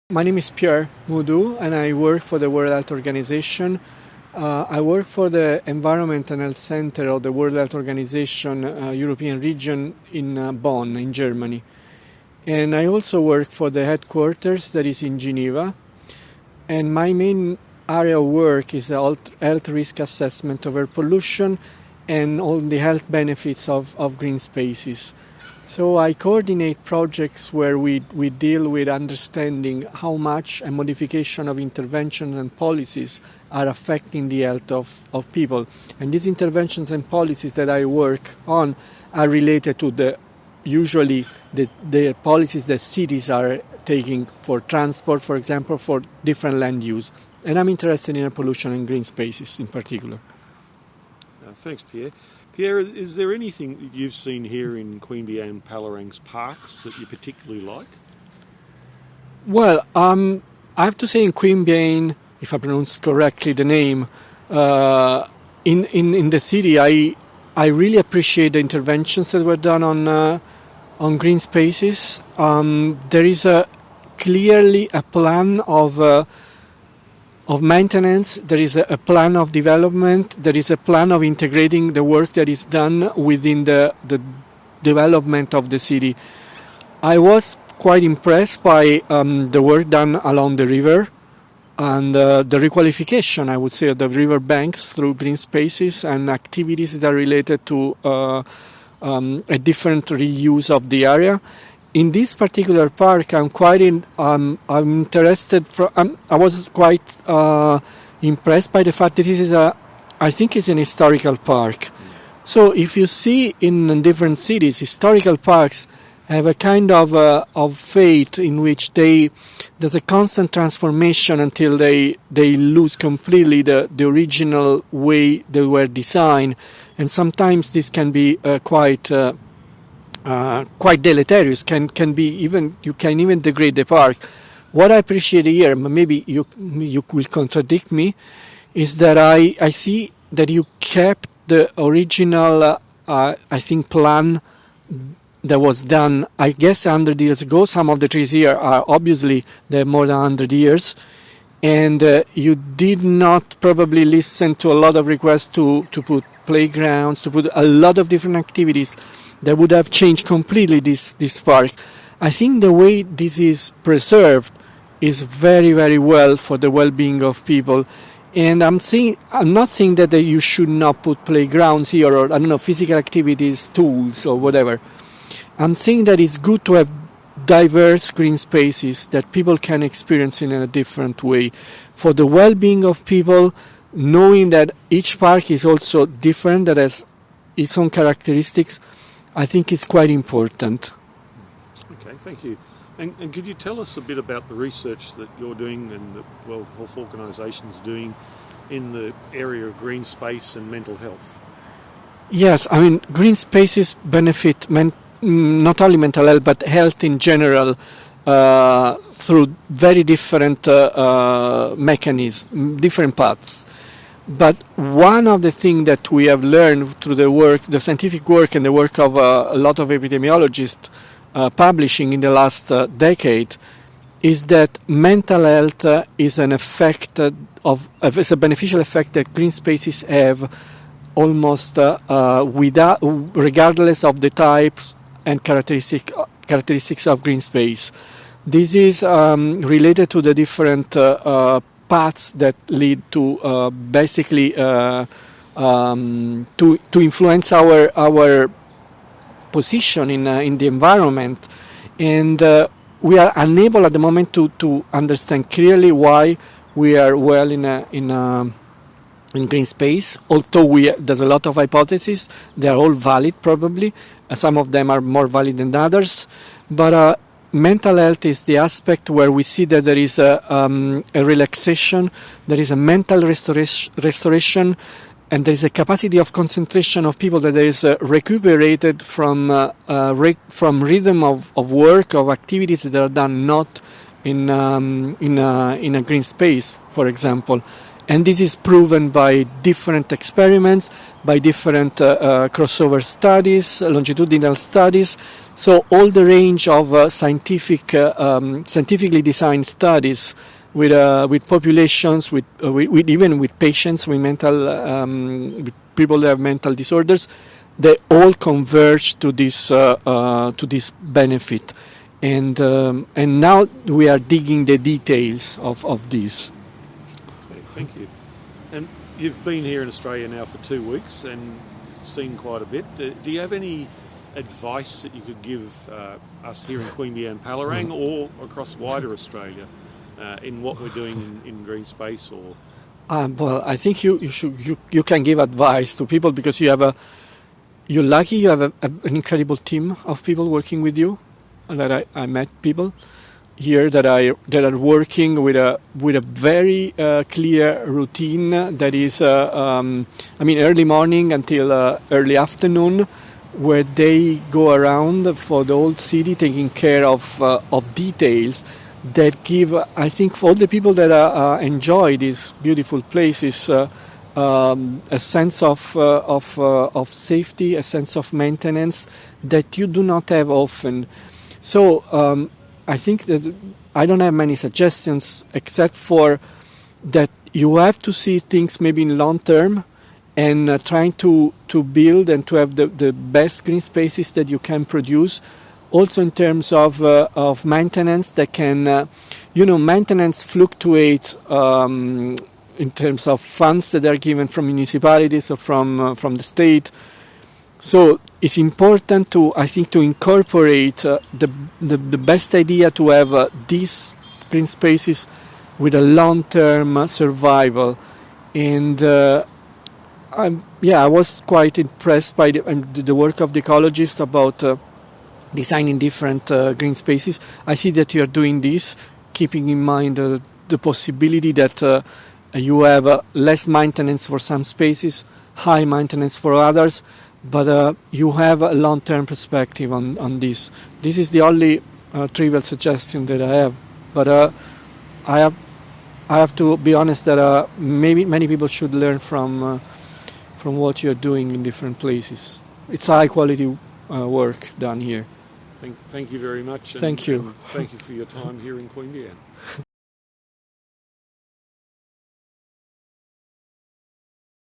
My name is Pier Mudu and I work for the World Health Organization. I work for the Environment and Health Center of the World Health Organization European region in Bonn, in Germany. And I also work for the headquarters that is in Geneva. And my main area of work is the health risk assessment of air pollution and all the health benefits of green spaces. So I coordinate projects where we deal with understanding how much a modification of interventions and policies are affecting the health of people. And these interventions and policies that I work on are related to usually the policies that cities are taking for transport, for example, for different land use. And I'm interested in air pollution and green spaces in particular. Thanks, Pierre. Pierre, is there anything that you've seen here in Queanbeyan-Palerang's parks that you particularly like? Well, I have to say in Queanbeyan, if I pronounce correctly the name, in the city, I really appreciate the interventions that were done on green spaces. There is clearly a plan of maintenance, there is a plan of development, there is a plan of integrating the work that is done within the development of the city. I was quite impressed by the work done along the river and the requalification, I would say, of the river banks through green spaces and activities that are related to a different reuse of the area. In this particular park, I'm interested. I was quite impressed by the fact that this is I think it's an historical park. So if you see in different cities, historical parks have a kind of fate in which there's a constant transformation until they lose completely the original way they were designed, and sometimes this can be quite deleterious. Can be even, you can even degrade the park. What I appreciate here, maybe you will contradict me, is that I see that you kept the original I think plan that was done, I guess, 100 years ago. Some of the trees here are obviously they're more than 100 years, and you did not probably listen to a lot of requests to put playgrounds, to put a lot of different activities that would have changed completely this park. I think the way this is preserved is very, very well for the well-being of people. And I'm not saying that you should not put playgrounds here or, I don't know, physical activities, tools or whatever. I'm saying that it's good to have diverse green spaces that people can experience in a different way. For the well-being of people, knowing that each park is also different, that has its own characteristics, I think it's quite important. Okay, thank you. And could you tell us a bit about the research that you're doing and the World Health Organization is doing in the area of green space and mental health? Yes, I mean, green spaces benefit not only mental health, but health in general through very different mechanisms, different paths. But one of the things that we have learned through the scientific work and the work of a lot of epidemiologists publishing in the last decade, is that mental health is an effect is a beneficial effect that green spaces have almost regardless of the types and characteristics of green space. This is related to the different paths that lead to basically to influence our position in the environment, and we are unable at the moment to understand clearly why we are well in green space. Although there's a lot of hypotheses, they are all valid probably. Some of them are more valid than others, but mental health is the aspect where we see that there is a relaxation, there is a mental restoration, and there is a capacity of concentration of people that is recuperated from rhythm of work, of activities that are done not in a green space, for example. And this is proven by different experiments, by different crossover studies, longitudinal studies. So all the range of scientifically designed studies with populations, with even with patients with with people that have mental disorders, they all converge to this benefit. And now we are digging the details of this. Okay, thank you. And you've been here in Australia now for 2 weeks and seen quite a bit. Do you have any advice that you could give us here in Queanbeyan-Palerang or across wider Australia in what we're doing in green space? Or Well, I think you can give advice to people because you're lucky. You have an incredible team of people working with you. That I met people here that are working with a very clear routine that is early morning until early afternoon, where they go around for the whole city taking care of details that give, I think, for all the people that enjoy these beautiful places a sense of safety, a sense of maintenance that you do not have often. So I think that I don't have many suggestions except for that you have to see things maybe in long term and trying to build and to have the best green spaces that you can produce. Also in terms of maintenance that can, maintenance fluctuates in terms of funds that are given from municipalities or from the state. So it's important to incorporate the best idea to have these green spaces with a long-term survival. And I was quite impressed by the work of the ecologists about designing different green spaces. I see that you are doing this, keeping in mind the possibility that you have less maintenance for some spaces, high maintenance for others, but you have a long-term perspective on this. This is the only trivial suggestion that I have. But I have to be honest that maybe many people should learn from what you're doing in different places. It's high-quality work done here. thank you very much. Thank you. Thank you for your time here in Queanbeyan.